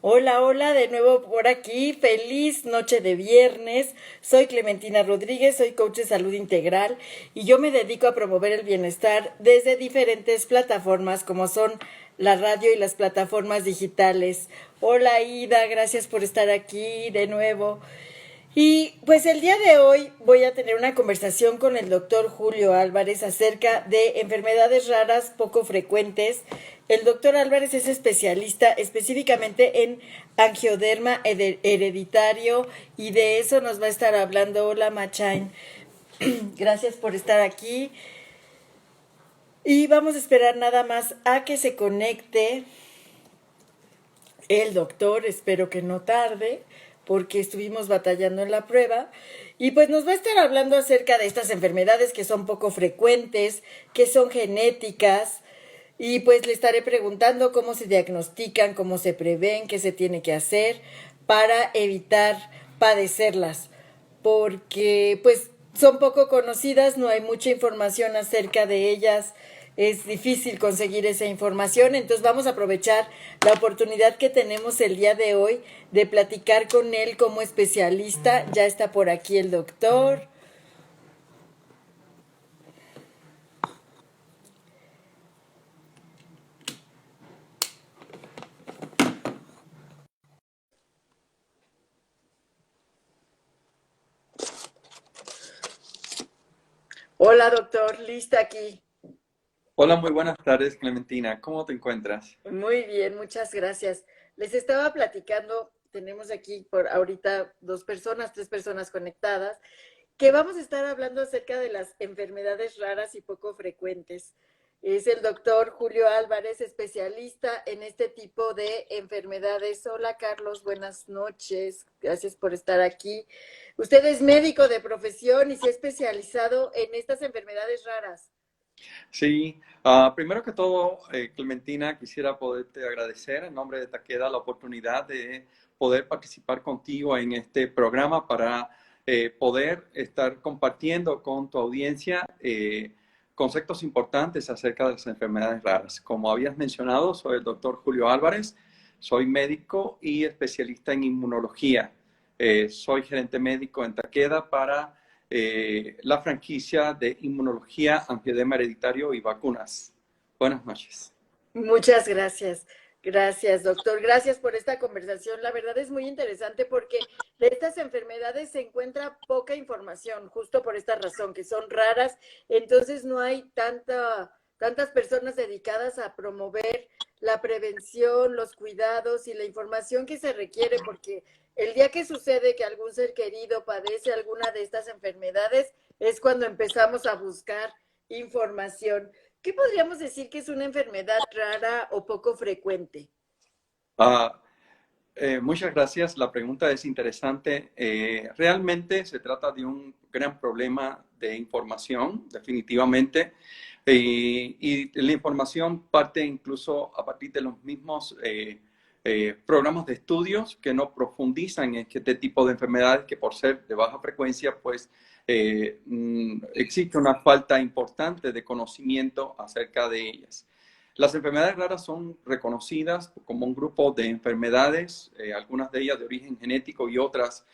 Hola, hola, de nuevo por aquí. Feliz noche de viernes. Soy Clementina Rodríguez, soy coach de salud integral y yo me dedico a promover el bienestar desde diferentes plataformas como son la radio y las plataformas digitales. Hola Ida, gracias por estar aquí de nuevo. Y pues el día de hoy voy a tener una conversación con el doctor Julio Álvarez acerca de enfermedades raras poco frecuentes. El doctor Álvarez es especialista específicamente en angioderma hereditario y de eso nos va a estar hablando. Hola Machain, gracias por estar aquí. Y vamos a esperar nada más a que se conecte el doctor, espero que no tarde, porque estuvimos batallando en la prueba. Y pues nos va a estar hablando acerca de estas enfermedades que son poco frecuentes, que son genéticas. Y pues le estaré preguntando cómo se diagnostican, cómo se prevén, qué se tiene que hacer para evitar padecerlas. Porque pues son poco conocidas, no hay mucha información acerca de ellas, es difícil conseguir esa información, entonces vamos a aprovechar la oportunidad que tenemos el día de hoy de platicar con él como especialista. Ya está por aquí el doctor. Hola doctor, lista aquí. Hola, muy buenas tardes, Clementina. ¿Cómo te encuentras? Muy bien, muchas gracias. Les estaba platicando, tenemos aquí por ahorita dos personas, tres personas conectadas, que vamos a estar hablando acerca de las enfermedades raras y poco frecuentes. Es el doctor Julio Álvarez, especialista en este tipo de enfermedades. Hola Carlos, buenas noches. Gracias por estar aquí. Usted es médico de profesión y se ha especializado en estas enfermedades raras. Sí, primero que todo, Clementina, quisiera poderte agradecer en nombre de Takeda la oportunidad de poder participar contigo en este programa para poder estar compartiendo con tu audiencia conceptos importantes acerca de las enfermedades raras. Como habías mencionado, soy el doctor Julio Álvarez, soy médico y especialista en inmunología. Soy gerente médico en Takeda para la franquicia de inmunología, antiedema hereditario y vacunas. Buenas noches. Muchas gracias. Gracias, doctor. Gracias por esta conversación. La verdad es muy interesante porque de estas enfermedades se encuentra poca información, justo por esta razón, que son raras. Entonces no hay tantas personas dedicadas a promover la prevención, los cuidados y la información que se requiere, porque el día que sucede que algún ser querido padece alguna de estas enfermedades es cuando empezamos a buscar información. ¿Qué podríamos decir que es una enfermedad rara o poco frecuente? Ah, muchas gracias. La pregunta es interesante. Realmente se trata de un gran problema de información, definitivamente. Y la información parte incluso a partir de los mismos programas de estudios que no profundizan en este tipo de enfermedades que por ser de baja frecuencia, pues existe una falta importante de conocimiento acerca de ellas. Las enfermedades raras son reconocidas como un grupo de enfermedades, algunas de ellas de origen genético y otras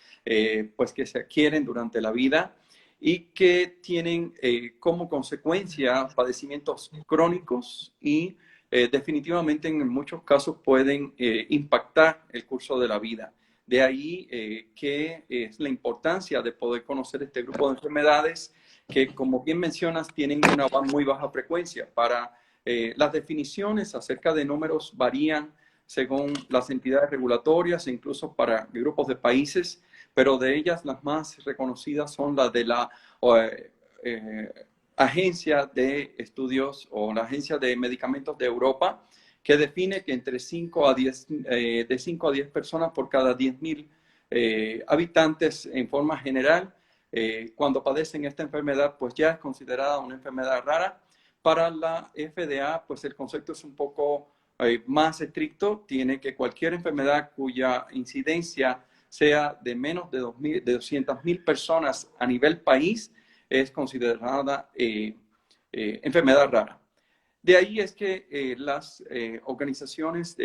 pues que se adquieren durante la vida y que tienen como consecuencia padecimientos crónicos y definitivamente en muchos casos pueden impactar el curso de la vida. De ahí que es la importancia de poder conocer este grupo de enfermedades que, como bien mencionas, tienen una muy baja frecuencia. Para las definiciones acerca de números varían según las entidades regulatorias e incluso para grupos de países, pero de ellas las más reconocidas son las de la eh, Agencia de Estudios o la Agencia de Medicamentos de Europa, que define que entre 5 a 10, de 5 a 10 personas por cada 10.000 habitantes en forma general, cuando padecen esta enfermedad, pues ya es considerada una enfermedad rara. Para la FDA, pues el concepto es un poco más estricto. Tiene que cualquier enfermedad cuya incidencia sea de menos de 200.000 personas a nivel país es considerada enfermedad rara. De ahí es que las organizaciones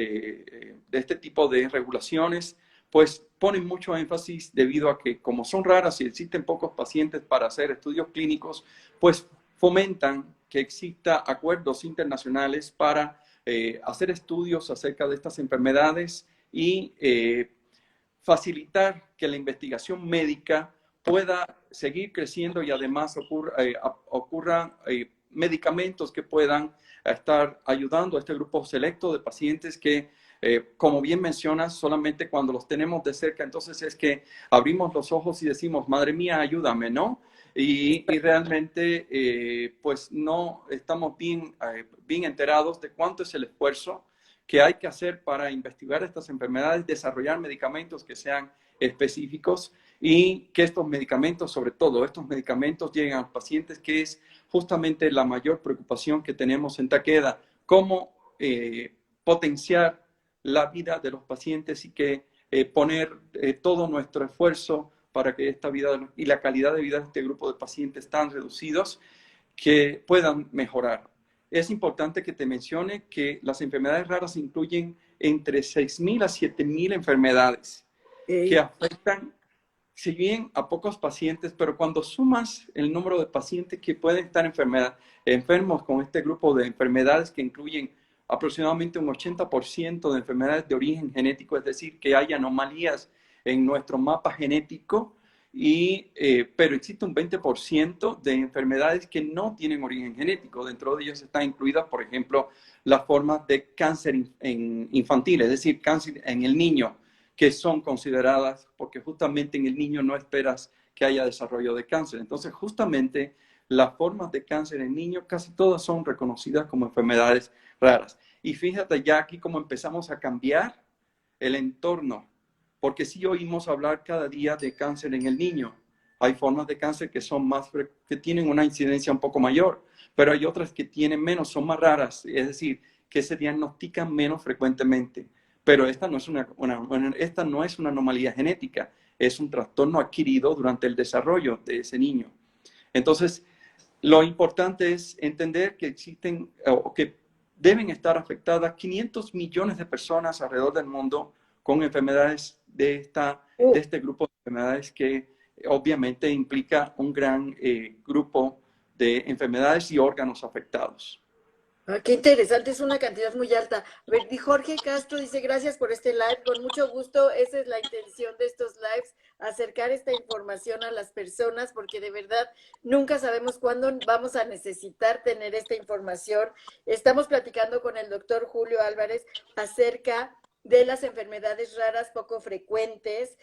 de este tipo de regulaciones, pues ponen mucho énfasis debido a que como son raras y existen pocos pacientes para hacer estudios clínicos, pues fomentan que exista acuerdos internacionales para hacer estudios acerca de estas enfermedades y facilitar que la investigación médica pueda seguir creciendo y además ocurran medicamentos que puedan estar ayudando a este grupo selecto de pacientes que, como bien mencionas, solamente cuando los tenemos de cerca, entonces es que abrimos los ojos y decimos, madre mía, ayúdame, ¿no? Y realmente, pues no estamos bien enterados de cuánto es el esfuerzo que hay que hacer para investigar estas enfermedades, desarrollar medicamentos que sean específicos y que estos medicamentos, sobre todo estos medicamentos, lleguen a los pacientes, que es justamente la mayor preocupación que tenemos en Takeda, cómo potenciar la vida de los pacientes y que poner todo nuestro esfuerzo para que esta vida y la calidad de vida de este grupo de pacientes tan reducidos que puedan mejorar. Es importante que te mencione que las enfermedades raras incluyen entre 6.000 a 7.000 enfermedades que afectan, si bien a pocos pacientes, pero cuando sumas el número de pacientes que pueden estar enfermos con este grupo de enfermedades que incluyen aproximadamente un 80% de enfermedades de origen genético, es decir, que hay anomalías en nuestro mapa genético, pero existe un 20% de enfermedades que no tienen origen genético. Dentro de ellas están incluidas, por ejemplo, las formas de cáncer infantil, es decir, cáncer en el niño, que son consideradas, porque justamente en el niño no esperas que haya desarrollo de cáncer. Entonces, justamente las formas de cáncer en niños casi todas son reconocidas como enfermedades raras. Y fíjate ya aquí cómo empezamos a cambiar el entorno, porque sí oímos hablar cada día de cáncer en el niño. Hay formas de cáncer que son que tienen una incidencia un poco mayor, pero hay otras que tienen menos, son más raras, es decir, que se diagnostican menos frecuentemente. Pero esta no es una anomalía genética, es un trastorno adquirido durante el desarrollo de ese niño. Entonces, lo importante es entender que existen o que deben estar afectadas 500 millones de personas alrededor del mundo con enfermedades de este grupo de enfermedades que obviamente implica un gran grupo de enfermedades y órganos afectados. Ah, qué interesante, es una cantidad muy alta. A ver, Jorge Castro dice, gracias por este live, con mucho gusto, esa es la intención de estos lives, acercar esta información a las personas, porque de verdad nunca sabemos cuándo vamos a necesitar tener esta información. Estamos platicando con el doctor Julio Álvarez acerca de las enfermedades raras poco frecuentes.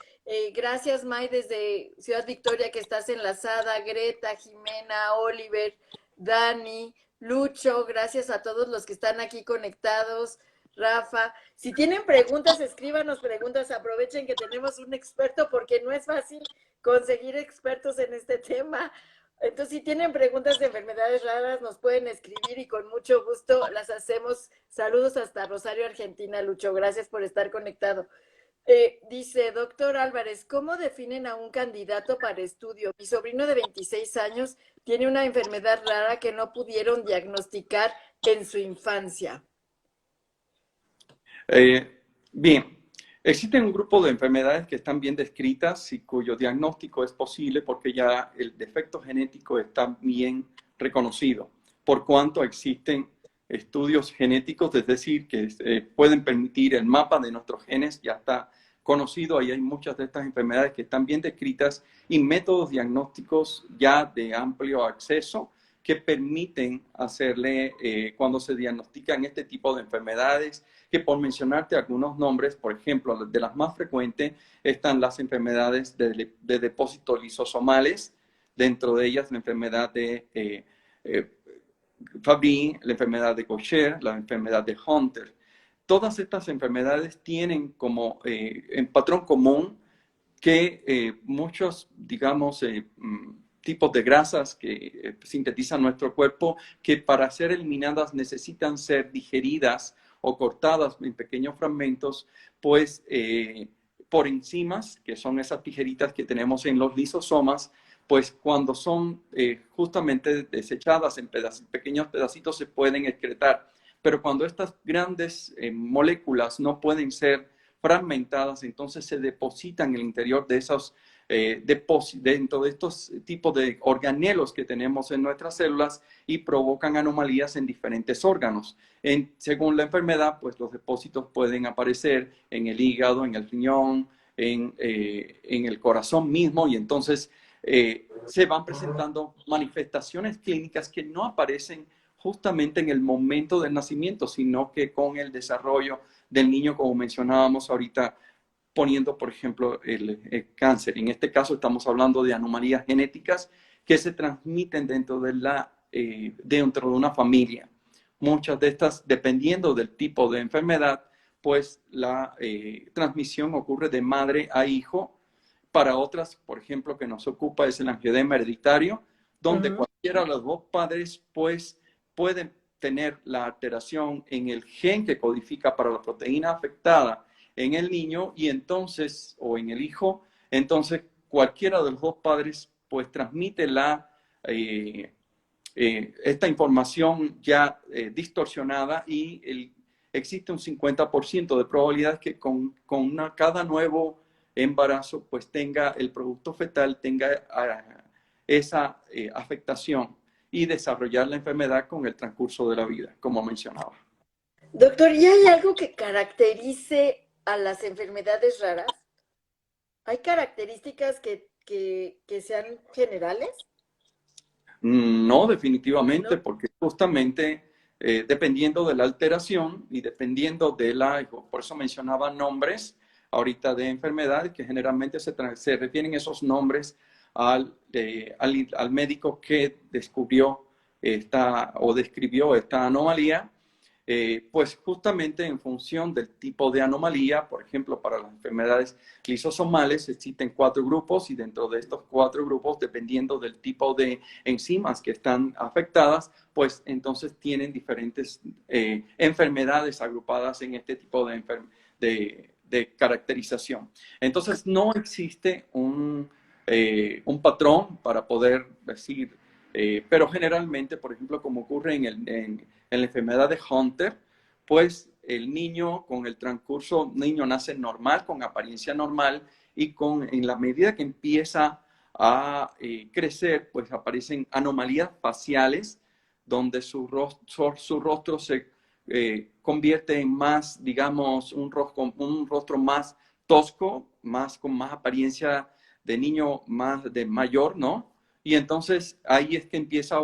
Gracias, May, desde Ciudad Victoria, que estás enlazada, Greta, Jimena, Oliver, Dani, Lucho, gracias a todos los que están aquí conectados, Rafa. Si tienen preguntas, escríbanos preguntas, aprovechen que tenemos un experto porque no es fácil conseguir expertos en este tema. Entonces, si tienen preguntas de enfermedades raras, nos pueden escribir y con mucho gusto las hacemos. Saludos hasta Rosario, Argentina, Lucho. Gracias por estar conectado. Dice, doctor Álvarez, ¿cómo definen a un candidato para estudio? Mi sobrino de 26 años tiene una enfermedad rara que no pudieron diagnosticar en su infancia. Bien, existen un grupo de enfermedades que están bien descritas y cuyo diagnóstico es posible porque ya el defecto genético está bien reconocido, por cuanto existen estudios genéticos, es decir, que pueden permitir el mapa de nuestros genes, ya está conocido, ahí hay muchas de estas enfermedades que están bien descritas y métodos diagnósticos ya de amplio acceso que permiten hacerle, cuando se diagnostican este tipo de enfermedades, que por mencionarte algunos nombres, por ejemplo, de las más frecuentes están las enfermedades de depósitos lisosomales, dentro de ellas la enfermedad de Fabry, la enfermedad de Gaucher, la enfermedad de Hunter. Todas estas enfermedades tienen como en patrón común que muchos, digamos, tipos de grasas que sintetizan nuestro cuerpo, que para ser eliminadas necesitan ser digeridas o cortadas en pequeños fragmentos, pues por enzimas, que son esas tijeritas que tenemos en los lisosomas, pues cuando son justamente desechadas en pequeños pedacitos se pueden excretar. pero cuando estas grandes moléculas no pueden ser fragmentadas, entonces se depositan en el interior de esos dentro de estos tipos de organelos que tenemos en nuestras células y provocan anomalías en diferentes órganos. Según la enfermedad, pues los depósitos pueden aparecer en el hígado, en el riñón, en el corazón mismo, y entonces se van presentando manifestaciones clínicas que no aparecen justamente en el momento del nacimiento, sino que con el desarrollo del niño, como mencionábamos ahorita, poniendo, por ejemplo, el cáncer. En este caso estamos hablando de anomalías genéticas que se transmiten dentro de una familia. Muchas de estas, dependiendo del tipo de enfermedad, pues la transmisión ocurre de madre a hijo. Para otras, por ejemplo, que nos ocupa es el angioedema hereditario, donde cualquiera de los dos padres pues pueden tener la alteración en el gen que codifica para la proteína afectada en el niño y entonces, o en el hijo, entonces cualquiera de los dos padres pues transmite esta información ya distorsionada y existe un 50% de probabilidad que cada nuevo embarazo pues tenga el producto fetal, tenga esa afectación y desarrollar la enfermedad con el transcurso de la vida, como mencionaba. Doctor, ¿y hay algo que caracterice a las enfermedades raras? ¿Hay características que sean generales? No, definitivamente, ¿No? porque justamente dependiendo de la alteración y dependiendo por eso mencionaba nombres ahorita de enfermedades que generalmente se refieren esos nombres al médico que descubrió o describió esta anomalía. Pues justamente en función del tipo de anomalía, por ejemplo, para las enfermedades lisosomales existen 4 grupos y dentro de estos 4 grupos, dependiendo del tipo de enzimas que están afectadas, pues entonces tienen diferentes enfermedades agrupadas en este tipo de caracterización. Entonces no existe un patrón para poder decir, pero generalmente, por ejemplo, como ocurre en la enfermedad de Hunter, pues el niño con el transcurso, niño nace normal, con apariencia normal y en la medida que empieza a crecer, pues aparecen anomalías faciales donde su rostro se convierte en más, digamos, un rostro más tosco, con más apariencia de niño de mayor, ¿no? Y entonces ahí es que empieza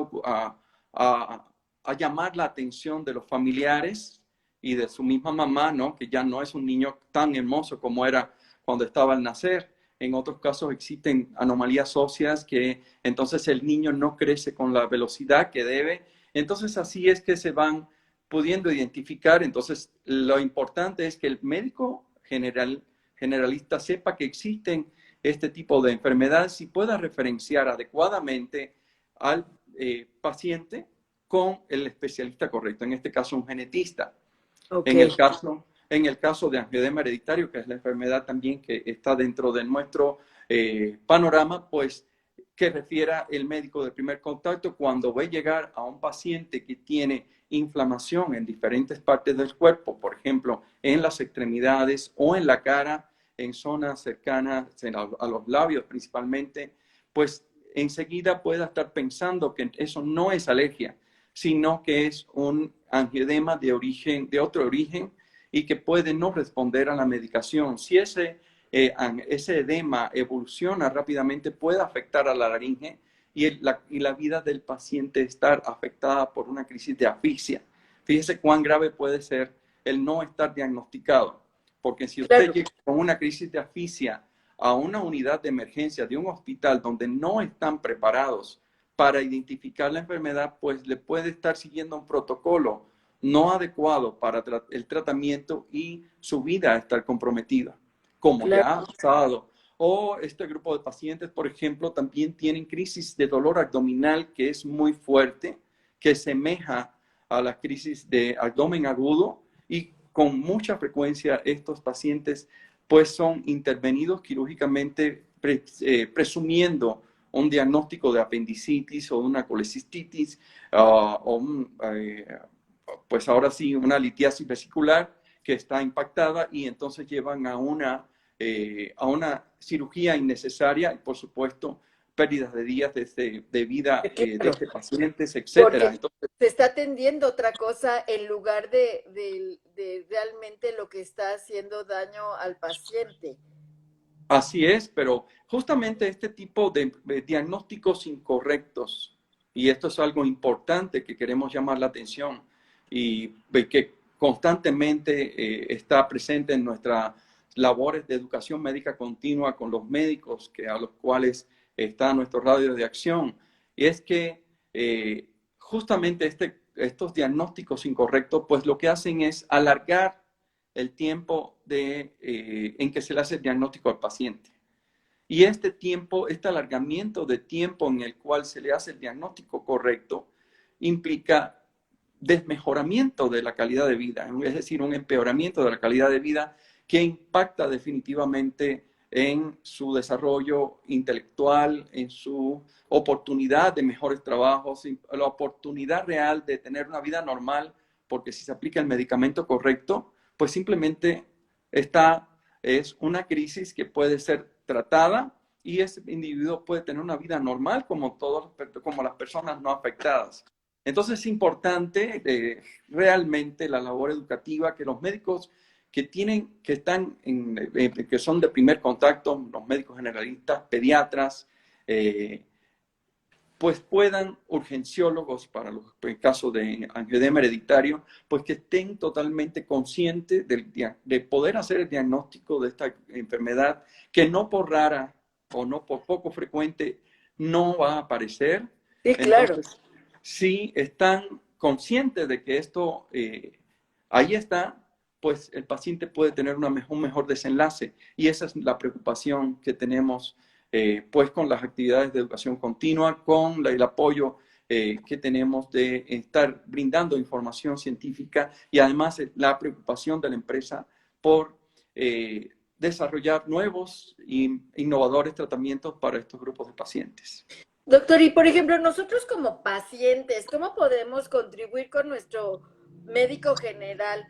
a llamar la atención de los familiares y de su misma mamá, ¿no? Que ya no es un niño tan hermoso como era cuando estaba al nacer. En otros casos existen anomalías óseas que entonces el niño no crece con la velocidad que debe. Entonces así es que se van pudiendo identificar. Entonces lo importante es que el médico generalista sepa que existen este tipo de enfermedades y pueda referenciar adecuadamente al paciente con el especialista correcto, en este caso un genetista. Ok. En el caso de angioedema hereditario, que es la enfermedad también que está dentro de nuestro panorama, pues que refiera el médico de primer contacto cuando ve llegar a un paciente que tiene inflamación en diferentes partes del cuerpo, por ejemplo, en las extremidades o en la cara, en zonas cercanas a los labios principalmente, pues enseguida pueda estar pensando que eso no es alergia, sino que es un angioedema de otro origen y que puede no responder a la medicación. Si ese edema evoluciona rápidamente, puede afectar a la laringe y la vida del paciente estar afectada por una crisis de asfixia. Fíjese cuán grave puede ser el no estar diagnosticado, porque si usted Claro. llega con una crisis de asfixia a una unidad de emergencia de un hospital donde no están preparados para identificar la enfermedad, pues le puede estar siguiendo un protocolo no adecuado para el tratamiento y su vida estar comprometida, como ya Claro. ha pasado. O este grupo de pacientes, por ejemplo, también tienen crisis de dolor abdominal que es muy fuerte, que semeja a la crisis de abdomen agudo y con mucha frecuencia estos pacientes pues son intervenidos quirúrgicamente presumiendo un diagnóstico de apendicitis o una colecistitis pues ahora sí, una litiasis vesicular que está impactada y entonces llevan a una cirugía innecesaria y, por supuesto, pérdidas de días de vida de Claro, este paciente, etcétera. porque Entonces, se está atendiendo otra cosa en lugar de realmente lo que está haciendo daño al paciente. así es, pero justamente este tipo de diagnósticos incorrectos, y esto es algo importante que queremos llamar la atención y que constantemente está presente en nuestras labores de educación médica continua con los médicos a los cuales está nuestro radio de acción, y es que justamente estos diagnósticos incorrectos, pues lo que hacen es alargar el tiempo en que se le hace el diagnóstico al paciente. Y este tiempo, este alargamiento de tiempo en el cual se le hace el diagnóstico correcto, implica desmejoramiento de la calidad de vida, es decir, un empeoramiento de la calidad de vida que impacta definitivamente en su desarrollo intelectual, en su oportunidad de mejores trabajos, la oportunidad real de tener una vida normal, porque si se aplica el medicamento correcto, pues simplemente es una crisis que puede ser tratada y ese individuo puede tener una vida normal como las personas no afectadas. Entonces es importante realmente la labor educativa que los médicos que son de primer contacto, los médicos generalistas, pediatras, eh, pues puedan, urgenciólogos para el caso de angioedema hereditario, pues que estén totalmente conscientes de poder hacer el diagnóstico de esta enfermedad que no por rara o no por poco frecuente no va a aparecer. Sí, claro. Entonces, si están conscientes de que esto ahí está, pues el paciente puede tener un mejor desenlace. Y esa es la preocupación que tenemos pues con las actividades de educación continua, con el apoyo que tenemos de estar brindando información científica y además la preocupación de la empresa por desarrollar nuevos e innovadores tratamientos para estos grupos de pacientes. Doctor, y por ejemplo, nosotros como pacientes, ¿cómo podemos contribuir con nuestro médico general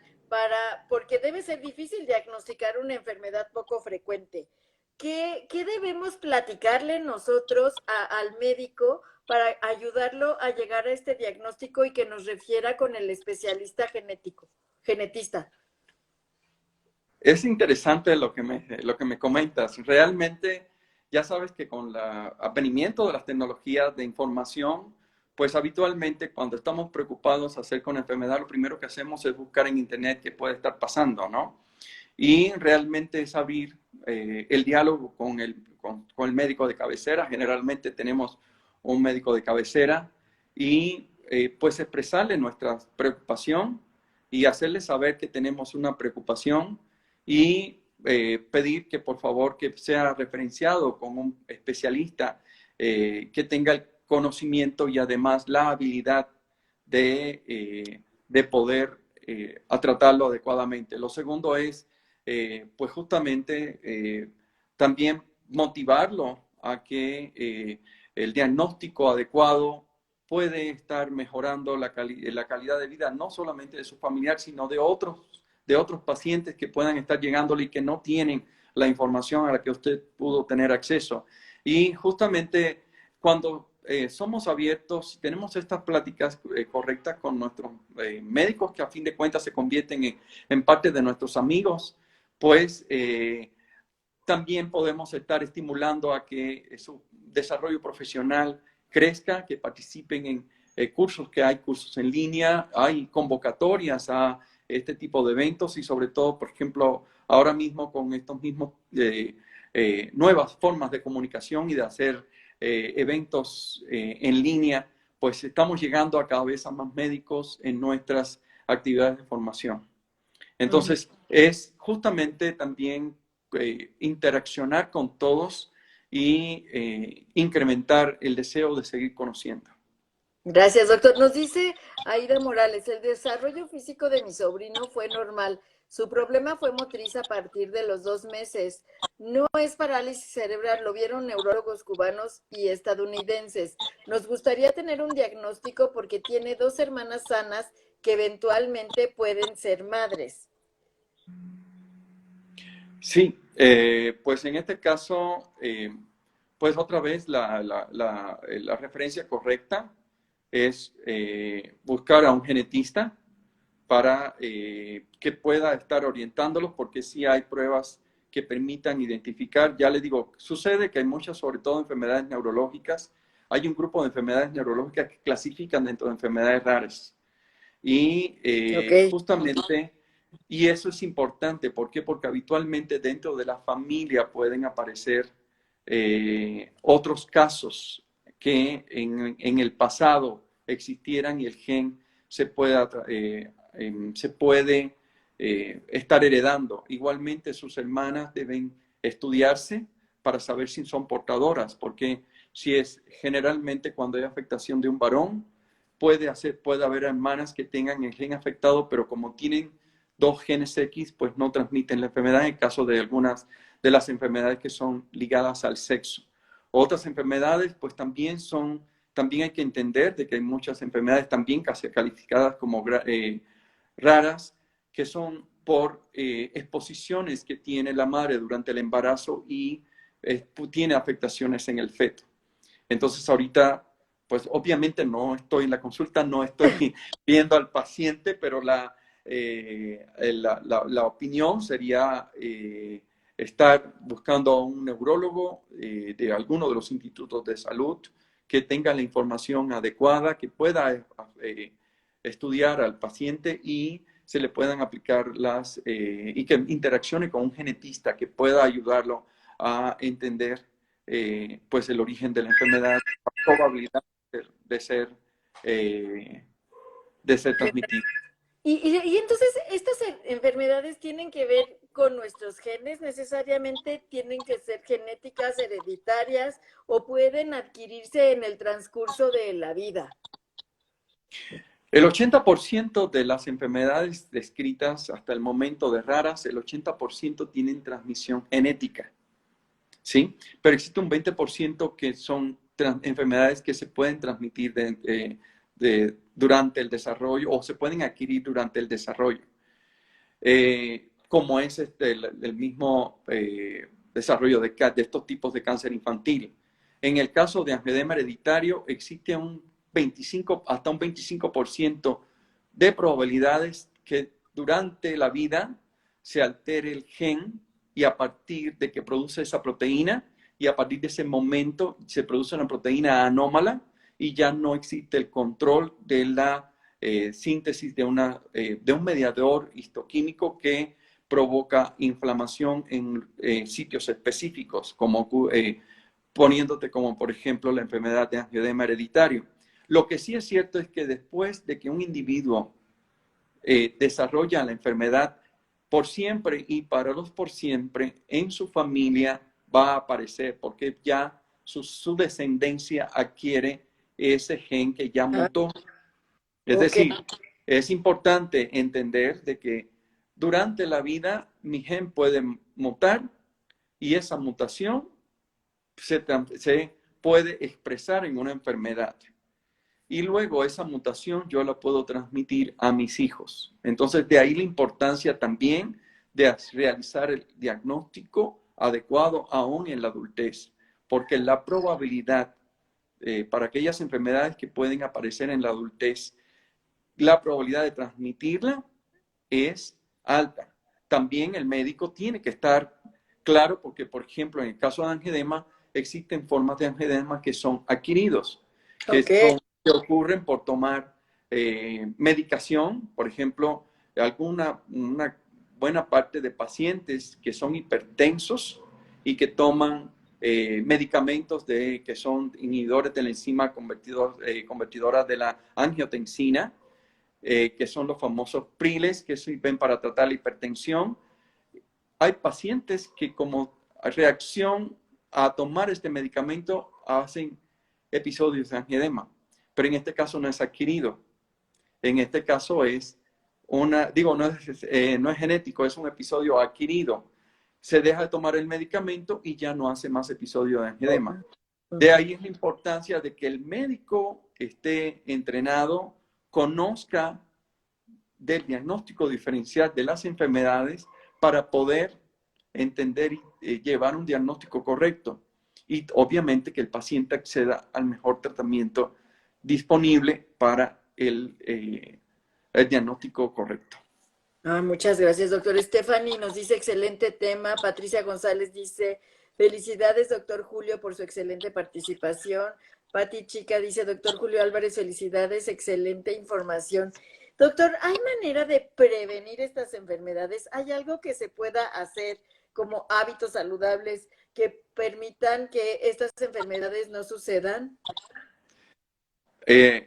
porque debe ser difícil diagnosticar una enfermedad poco frecuente? ¿Qué debemos platicarle nosotros al médico para ayudarlo a llegar a este diagnóstico y que nos refiera con el especialista genetista? Es interesante lo que me comentas. Realmente, ya sabes que con el advenimiento de las tecnologías de información, pues habitualmente cuando estamos preocupados acerca de una enfermedad, lo primero que hacemos es buscar en Internet qué puede estar pasando, ¿no? Y realmente es abrir el diálogo con el médico de cabecera. Generalmente tenemos un médico de cabecera y pues expresarle nuestra preocupación y hacerle saber que tenemos una preocupación y pedir que por favor que sea referenciado con un especialista que tenga el conocimiento y además la habilidad de poder a tratarlo adecuadamente. Lo segundo es, pues justamente, también motivarlo a que el diagnóstico adecuado puede estar mejorando la calidad de vida, no solamente de su familiar, sino de otros pacientes que puedan estar llegándole y que no tienen la información a la que usted pudo tener acceso. Y justamente cuando somos abiertos, tenemos estas pláticas correctas con nuestros médicos que a fin de cuentas se convierten en parte de nuestros amigos, pues también podemos estar estimulando a que su desarrollo profesional crezca, que participen en cursos, que hay cursos en línea, hay convocatorias a este tipo de eventos y sobre todo, por ejemplo, ahora mismo con estos mismos nuevas formas de comunicación y de hacer eventos en línea, pues estamos llegando a cada vez a más médicos en nuestras actividades de formación. Entonces, es justamente también interaccionar con todos y incrementar el deseo de seguir conociendo. Gracias, doctor. Nos dice Aida Morales, el desarrollo físico de mi sobrino fue normal. Su problema fue motriz a partir de los 2 meses. No es parálisis cerebral, lo vieron neurólogos cubanos y estadounidenses. Nos gustaría tener un diagnóstico porque tiene 2 hermanas sanas que eventualmente pueden ser madres. Sí, pues en este caso, pues otra vez la referencia correcta es buscar a un genetista para que pueda estar orientándolos, porque sí hay pruebas que permitan identificar. Ya les digo, sucede que hay muchas, sobre todo enfermedades neurológicas. Hay un grupo de enfermedades neurológicas que clasifican dentro de enfermedades raras. Y Ok. justamente, y eso es importante, ¿por qué? Porque habitualmente dentro de la familia pueden aparecer otros casos que en el pasado existieran y el gen se puede estar heredando. Igualmente sus hermanas deben estudiarse para saber si son portadoras, porque si es generalmente cuando hay afectación de un varón, puede haber hermanas que tengan el gen afectado, pero como tienen dos genes X, pues no transmiten la enfermedad en el caso de algunas de las enfermedades que son ligadas al sexo. Otras enfermedades, pues también hay que entender de que hay muchas enfermedades también casi calificadas como raras, que son por exposiciones que tiene la madre durante el embarazo y tiene afectaciones en el feto. Entonces ahorita, pues obviamente no estoy en la consulta, no estoy viendo al paciente, pero la opinión sería estar buscando a un neurólogo de alguno de los institutos de salud que tenga la información adecuada, que pueda estudiar al paciente y se le puedan aplicar y que interaccione con un genetista que pueda ayudarlo a entender pues el origen de la enfermedad, la probabilidad de ser, eh, de ser transmitida. Y entonces, ¿estas enfermedades tienen que ver con nuestros genes necesariamente? ¿Tienen que ser genéticas, hereditarias o pueden adquirirse en el transcurso de la vida? El 80% de las enfermedades descritas hasta el momento de raras, el 80% tienen transmisión genética, ¿sí? Pero existe un 20% que son enfermedades que se pueden transmitir durante el desarrollo o se pueden adquirir durante el desarrollo. Como es el mismo desarrollo de estos tipos de cáncer infantil. En el caso de angioedema hereditario, existe hasta un 25% de probabilidades que durante la vida se altere el gen y a partir de que produce esa proteína y a partir de ese momento se produce una proteína anómala y ya no existe el control de la síntesis de un mediador histoquímico que provoca inflamación en sitios específicos, como poniéndote como por ejemplo la enfermedad de angioedema hereditario. Lo que sí es cierto es que después de que un individuo desarrolla la enfermedad, por siempre y para los por siempre, en su familia va a aparecer, porque ya su descendencia adquiere ese gen que ya Ah, mutó. Es ok. decir, es importante entender de que durante la vida mi gen puede mutar y esa mutación se puede expresar en una enfermedad. Y luego esa mutación yo la puedo transmitir a mis hijos. Entonces, de ahí la importancia también de realizar el diagnóstico adecuado aún en la adultez, porque la probabilidad para aquellas enfermedades que pueden aparecer en la adultez, la probabilidad de transmitirla es alta. También el médico tiene que estar claro porque, por ejemplo, en el caso de angioedema, existen formas de angioedema que son adquiridos, Ok. que ocurren por tomar medicación. Por ejemplo, una buena parte de pacientes que son hipertensos y que toman medicamentos que son inhibidores de la enzima convertidora de la angiotensina, que son los famosos priles que sirven para tratar la hipertensión. Hay pacientes que como reacción a tomar este medicamento hacen episodios de angioedema, pero en este caso no es adquirido. En este caso no es genético, es un episodio adquirido. Se deja de tomar el medicamento y ya no hace más episodios de angioedema. De ahí es la importancia de que el médico esté entrenado, conozca del diagnóstico diferencial de las enfermedades para poder entender y llevar un diagnóstico correcto. Y obviamente que el paciente acceda al mejor tratamiento disponible para el diagnóstico correcto. Ah, muchas gracias, doctor. Stephanie nos dice excelente tema. Patricia González dice felicidades, doctor Julio, por su excelente participación. Pati Chica dice, doctor Julio Álvarez, felicidades, excelente información. Doctor, ¿hay manera de prevenir estas enfermedades? ¿Hay algo que se pueda hacer como hábitos saludables que permitan que estas enfermedades no sucedan?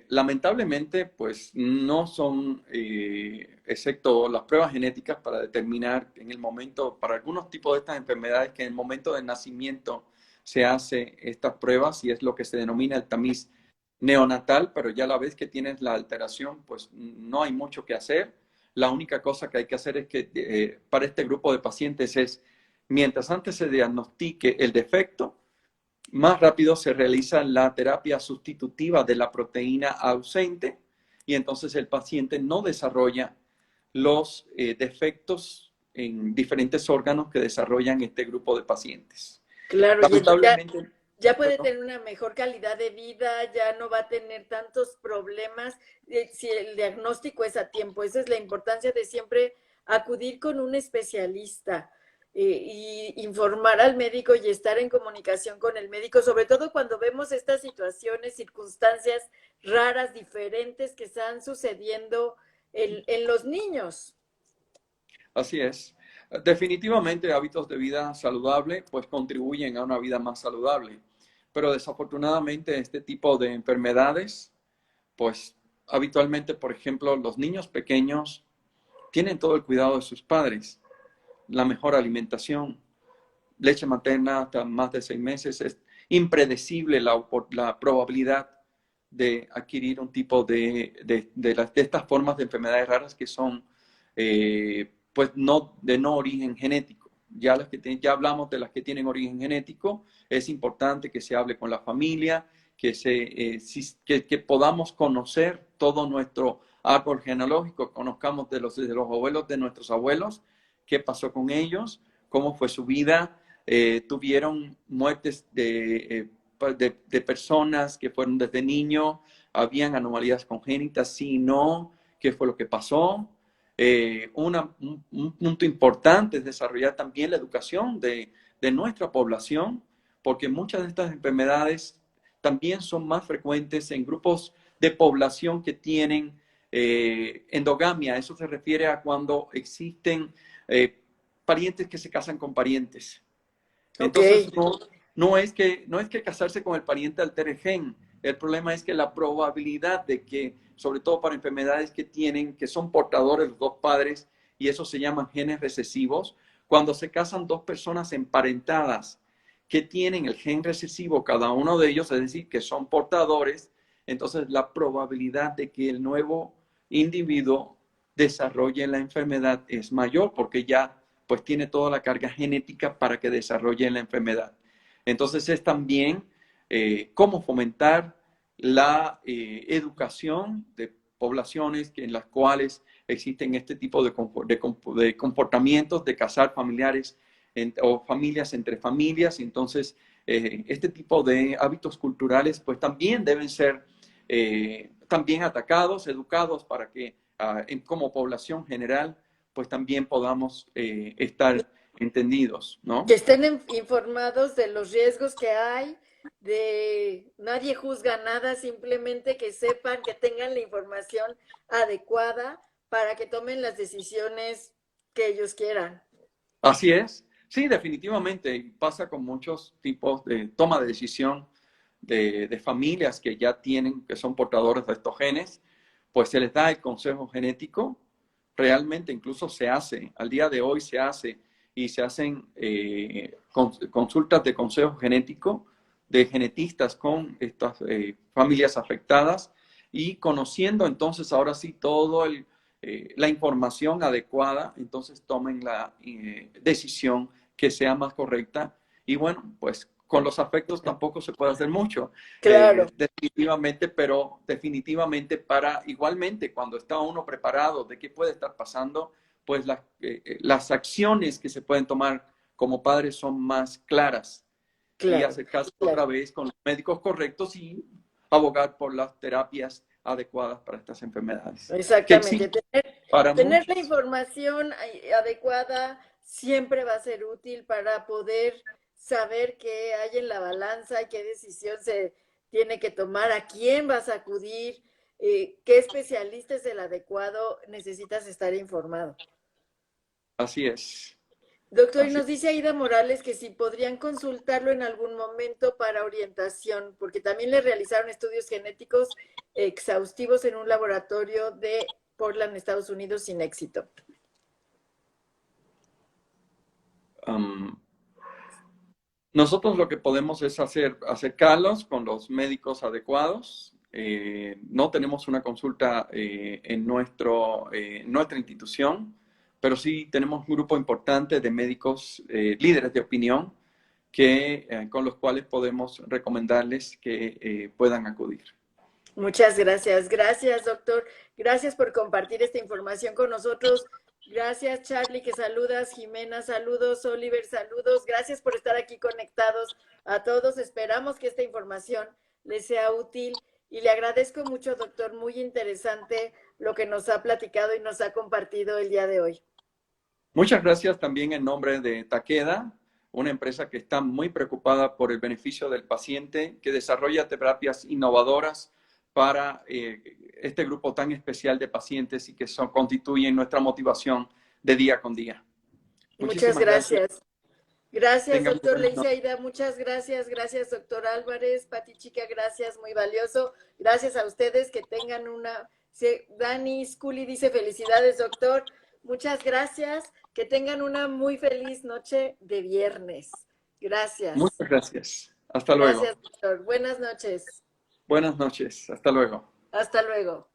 Lamentablemente, pues no son, excepto las pruebas genéticas para determinar en el momento, para algunos tipos de estas enfermedades, que en el momento del nacimiento se hace estas pruebas y es lo que se denomina el tamiz neonatal, pero ya la vez que tienes la alteración, pues no hay mucho que hacer. La única cosa que hay que hacer es que para este grupo de pacientes es, mientras antes se diagnostique el defecto, más rápido se realiza la terapia sustitutiva de la proteína ausente y entonces el paciente no desarrolla los defectos en diferentes órganos que desarrollan este grupo de pacientes. Claro, y Lamentablemente, ya puede perdón. tener una mejor calidad de vida, ya no va a tener tantos problemas si el diagnóstico es a tiempo. Esa es la importancia de siempre acudir con un especialista y informar al médico y estar en comunicación con el médico, sobre todo cuando vemos estas situaciones, circunstancias raras, diferentes que están sucediendo en los niños. Así es. Definitivamente hábitos de vida saludable pues contribuyen a una vida más saludable, pero desafortunadamente este tipo de enfermedades pues habitualmente, por ejemplo, los niños pequeños tienen todo el cuidado de sus padres, la mejor alimentación, leche materna hasta más de 6 meses. Es impredecible la probabilidad de adquirir un tipo de estas formas de enfermedades raras que son pues no, de no origen genético. Ya, ya hablamos de las que tienen origen genético. Es importante que se hable con la familia, que podamos conocer todo nuestro árbol genealógico, conozcamos de los abuelos de nuestros abuelos, qué pasó con ellos, cómo fue su vida, tuvieron muertes de personas que fueron desde niño, habían anomalías congénitas, sí, no, qué fue lo que pasó. Un punto importante es desarrollar también la educación de nuestra población, porque muchas de estas enfermedades también son más frecuentes en grupos de población que tienen endogamia. Eso se refiere a cuando existen parientes que se casan con parientes. Ok. Entonces, no es que casarse con el pariente altere el gen. El problema es que la probabilidad de que, sobre todo para enfermedades que son portadores los dos padres, y eso se llaman genes recesivos, cuando se casan dos personas emparentadas que tienen el gen recesivo, cada uno de ellos, es decir, que son portadores, entonces la probabilidad de que el nuevo individuo desarrolle la enfermedad es mayor porque ya pues tiene toda la carga genética para que desarrolle la enfermedad. Entonces es también cómo fomentar la educación de poblaciones en las cuales existen este tipo de comportamientos, de casar familiares o familias entre familias. Entonces, este tipo de hábitos culturales pues también deben ser también atacados, educados para que como población general pues también podamos estar entendidos, ¿no? Que estén informados de los riesgos que hay, de nadie juzga nada, simplemente que sepan, que tengan la información adecuada para que tomen las decisiones que ellos quieran. Así es. Sí, definitivamente pasa con muchos tipos de toma de decisión de familias que ya tienen, que son portadores de estos genes, pues se les da el consejo genético. Realmente incluso se hace, al día de hoy se hace y se hacen consultas de consejo genético de genetistas con estas familias afectadas y conociendo entonces ahora sí todo la información adecuada, entonces tomen la decisión que sea más correcta y bueno, pues con los afectos tampoco se puede hacer mucho, Claro, definitivamente, pero definitivamente para igualmente cuando está uno preparado de qué puede estar pasando, pues las acciones que se pueden tomar como padres son más claras y claro, acercarse otra claro. vez con los médicos correctos y abogar por las terapias adecuadas para estas enfermedades, que Exactamente. existen para Tener la muchas. información adecuada siempre va a ser útil para poder saber qué hay en la balanza, qué decisión se tiene que tomar, a quién vas a acudir, qué especialista es el adecuado, necesitas estar informado. Así es, Doctor, y así nos dice Aida Morales que si podrían consultarlo en algún momento para orientación, porque también le realizaron estudios genéticos exhaustivos en un laboratorio de Portland, Estados Unidos, sin éxito. um, nosotros lo que podemos es acercarlos con los médicos adecuados. No tenemos una consulta en nuestra institución, pero sí tenemos un grupo importante de médicos líderes de opinión con los cuales podemos recomendarles que puedan acudir. Muchas gracias. Gracias, doctor. Gracias por compartir esta información con nosotros. Gracias, Charlie, que saludas. Jimena, saludos. Oliver, saludos. Gracias por estar aquí conectados a todos. Esperamos que esta información les sea útil y le agradezco mucho, doctor. Muy interesante lo que nos ha platicado y nos ha compartido el día de hoy. Muchas gracias también en nombre de Takeda, una empresa que está muy preocupada por el beneficio del paciente, que desarrolla terapias innovadoras para este grupo tan especial de pacientes y que constituyen nuestra motivación de día con día. Muchas Muchísimas gracias. gracias. Gracias, Tengan muy doctor buenas Leicia noches. Aida. Muchas gracias. Gracias, doctor Álvarez. Pati Chica, gracias. Muy valioso. Gracias a ustedes. Que tengan una... Dani Scully dice felicidades, doctor. Muchas gracias. Que tengan una muy feliz noche de viernes. Gracias. Muchas gracias. Hasta luego. Gracias, doctor. Buenas noches. Buenas noches. Hasta luego. Hasta luego.